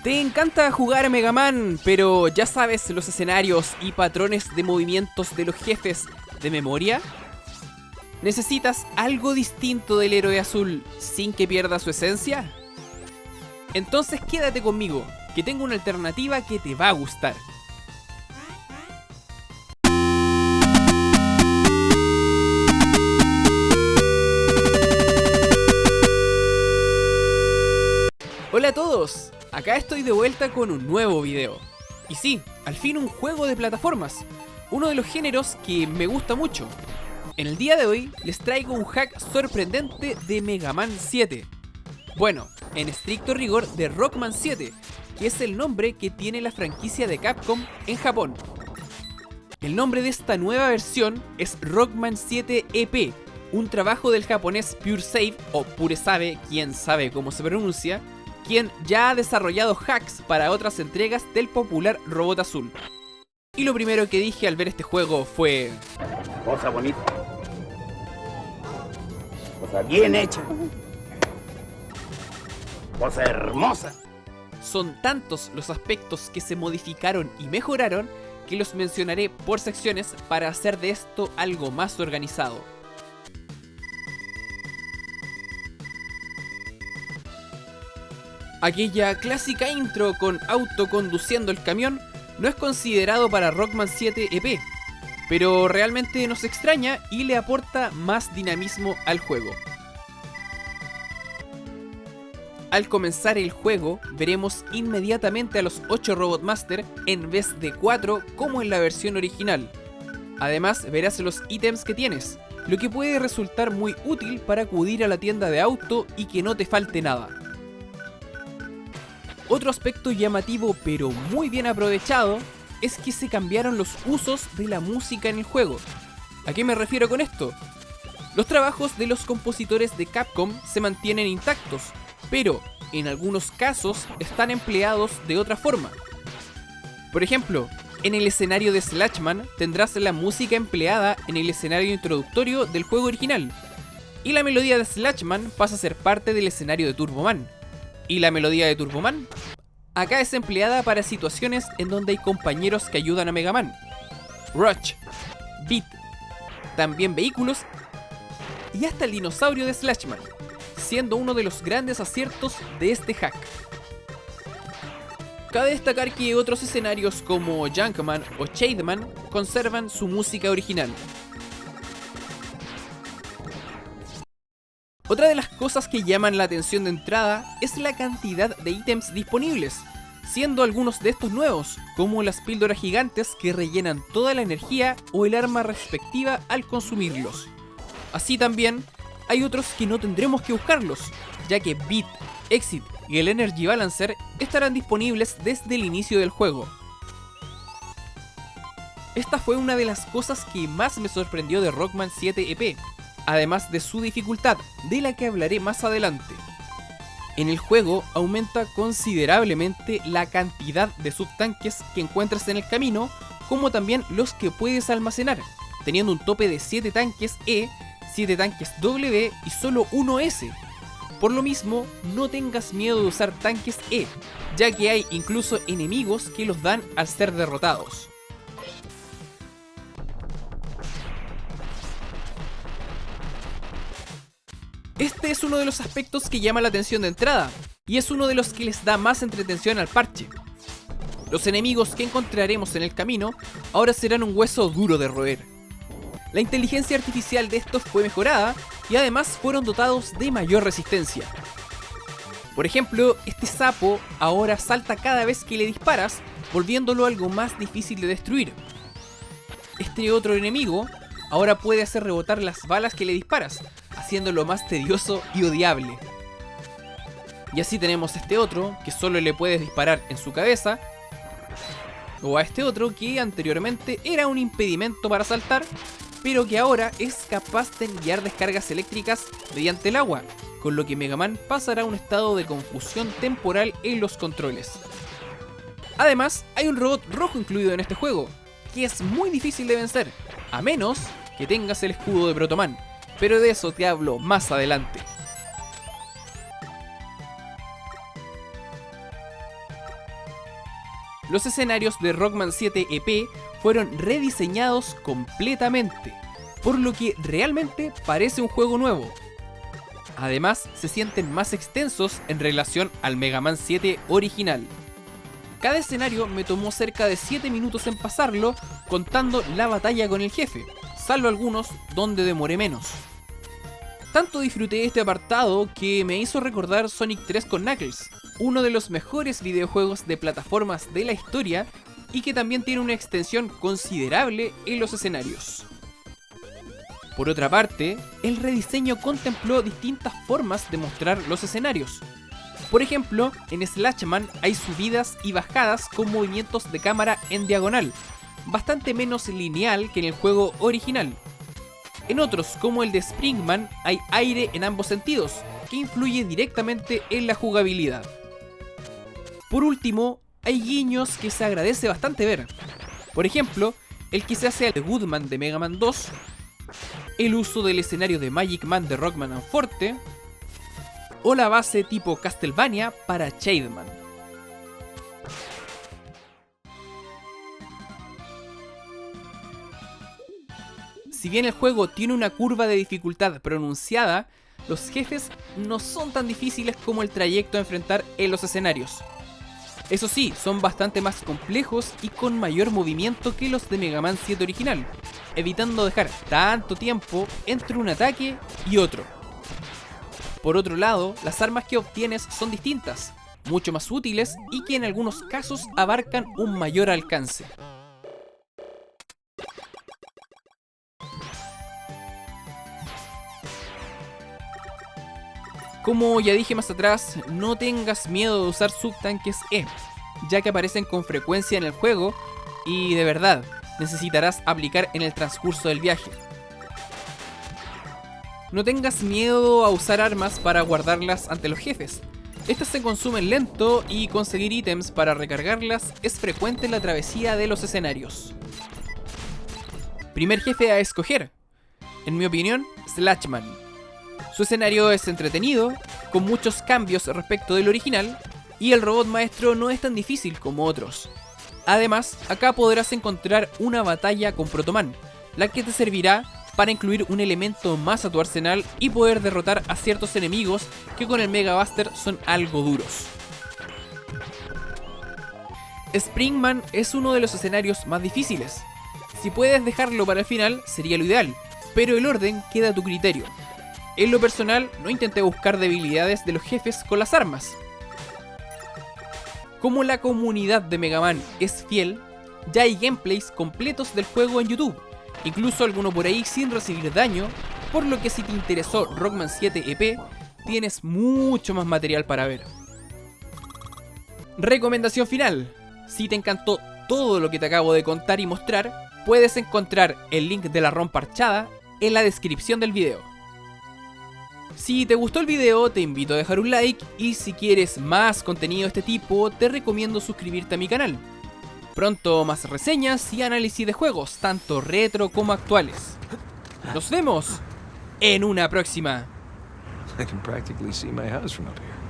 Te encanta jugar a Mega Man, pero ¿ya sabes los escenarios y patrones de movimientos de los jefes de memoria? ¿Necesitas algo distinto del héroe azul sin que pierda su esencia? Entonces quédate conmigo, que tengo una alternativa que te va a gustar. Hola a todos, acá estoy de vuelta con un nuevo video. Y sí, al fin un juego de plataformas, uno de los géneros que me gusta mucho. En el día de hoy les traigo un hack sorprendente de Mega Man 7. Bueno, en estricto rigor de Rockman 7, que es el nombre que tiene la franquicia de Capcom en Japón. El nombre de esta nueva versión es Rockman 7 EP, un trabajo del japonés Pure Save, o Pure Save, quien sabe cómo se pronuncia, quien ya ha desarrollado hacks para otras entregas del popular Robot Azul. Y lo primero que dije al ver este juego fue... Cosa bonita. Cosa bien hecha. Cosa hermosa. Son tantos los aspectos que se modificaron y mejoraron que los mencionaré por secciones para hacer de esto algo más organizado. Aquella clásica intro con auto conduciendo el camión no es considerado para Rockman 7 EP, pero realmente nos extraña y le aporta más dinamismo al juego. Al comenzar el juego, veremos inmediatamente a los 8 Robot Master en vez de 4 como en la versión original. Además, verás los ítems que tienes, lo que puede resultar muy útil para acudir a la tienda de auto y que no te falte nada. Otro aspecto llamativo pero muy bien aprovechado es que se cambiaron los usos de la música en el juego. ¿A qué me refiero con esto? Los trabajos de los compositores de Capcom se mantienen intactos, pero en algunos casos están empleados de otra forma. Por ejemplo, en el escenario de Slashman tendrás la música empleada en el escenario introductorio del juego original, y la melodía de Slashman pasa a ser parte del escenario de Turboman. ¿Y la melodía de Turboman? Acá es empleada para situaciones en donde hay compañeros que ayudan a Mega Man. Rush, Beat, también vehículos y hasta el dinosaurio de Slashman, siendo uno de los grandes aciertos de este hack. Cabe destacar que otros escenarios como Junkman o Shademan conservan su música original. Otra de las cosas que llaman la atención de entrada es la cantidad de ítems disponibles, siendo algunos de estos nuevos, como las píldoras gigantes que rellenan toda la energía o el arma respectiva al consumirlos. Así también, hay otros que no tendremos que buscarlos, ya que Beat, Exit y el Energy Balancer estarán disponibles desde el inicio del juego. Esta fue una de las cosas que más me sorprendió de Rockman 7 EP, además de su dificultad, de la que hablaré más adelante. En el juego aumenta considerablemente la cantidad de subtanques que encuentras en el camino, como también los que puedes almacenar, teniendo un tope de 7 tanques E, 7 tanques W y solo 1 S. Por lo mismo, no tengas miedo de usar tanques E, ya que hay incluso enemigos que los dan al ser derrotados. Este es uno de los aspectos que llama la atención de entrada, y es uno de los que les da más entretención al parche. Los enemigos que encontraremos en el camino ahora serán un hueso duro de roer. La inteligencia artificial de estos fue mejorada y además fueron dotados de mayor resistencia. Por ejemplo, este sapo ahora salta cada vez que le disparas, volviéndolo algo más difícil de destruir. Este otro enemigo ahora puede hacer rebotar las balas que le disparas, haciéndolo más tedioso y odiable. Y así tenemos este otro, que solo le puedes disparar en su cabeza, o a este otro que anteriormente era un impedimento para saltar, pero que ahora es capaz de enviar descargas eléctricas mediante el agua, con lo que Mega Man pasará a un estado de confusión temporal en los controles. Además, hay un robot rojo incluido en este juego, que es muy difícil de vencer, a menos que tengas el escudo de Protoman, pero de eso te hablo más adelante. Los escenarios de Rockman 7 EP fueron rediseñados completamente, por lo que realmente parece un juego nuevo. Además, se sienten más extensos en relación al Mega Man 7 original. Cada escenario me tomó cerca de 7 minutos en pasarlo, contando la batalla con el jefe, salvo algunos donde demoré menos. Tanto disfruté este apartado que me hizo recordar Sonic 3 con Knuckles, uno de los mejores videojuegos de plataformas de la historia y que también tiene una extensión considerable en los escenarios. Por otra parte, el rediseño contempló distintas formas de mostrar los escenarios. Por ejemplo, en Slashman hay subidas y bajadas con movimientos de cámara en diagonal, bastante menos lineal que en el juego original. En otros, como el de Springman, hay aire en ambos sentidos, que influye directamente en la jugabilidad. Por último, hay guiños que se agradece bastante ver. Por ejemplo, el que se hace al Goodman de Mega Man 2, el uso del escenario de Magic Man de Rockman and Forte, o la base tipo Castlevania para Shademan. Si bien el juego tiene una curva de dificultad pronunciada, los jefes no son tan difíciles como el trayecto a enfrentar en los escenarios. Eso sí, son bastante más complejos y con mayor movimiento que los de Mega Man 7 original, evitando dejar tanto tiempo entre un ataque y otro. Por otro lado, las armas que obtienes son distintas, mucho más útiles y que en algunos casos abarcan un mayor alcance. Como ya dije más atrás, no tengas miedo de usar subtanques E, ya que aparecen con frecuencia en el juego y de verdad necesitarás aplicar en el transcurso del viaje. No tengas miedo a usar armas para guardarlas ante los jefes. Estas se consumen lento y conseguir ítems para recargarlas es frecuente en la travesía de los escenarios. Primer jefe a escoger. En mi opinión, Slashman. Su escenario es entretenido, con muchos cambios respecto del original, y el robot maestro no es tan difícil como otros. Además, acá podrás encontrar una batalla con Protoman, la que te servirá para incluir un elemento más a tu arsenal y poder derrotar a ciertos enemigos que con el Mega Buster son algo duros. Springman es uno de los escenarios más difíciles. Si puedes dejarlo para el final sería lo ideal, pero el orden queda a tu criterio. En lo personal, no intenté buscar debilidades de los jefes con las armas. Como la comunidad de Mega Man es fiel, ya hay gameplays completos del juego en YouTube, incluso alguno por ahí sin recibir daño, por lo que si te interesó Rockman 7 EP, tienes mucho más material para ver. Recomendación final: si te encantó todo lo que te acabo de contar y mostrar, puedes encontrar el link de la ROM parchada en la descripción del video. Si te gustó el video, te invito a dejar un like y si quieres más contenido de este tipo, te recomiendo suscribirte a mi canal. Pronto más reseñas y análisis de juegos, tanto retro como actuales. Nos vemos en una próxima. I can practically see my house from up here.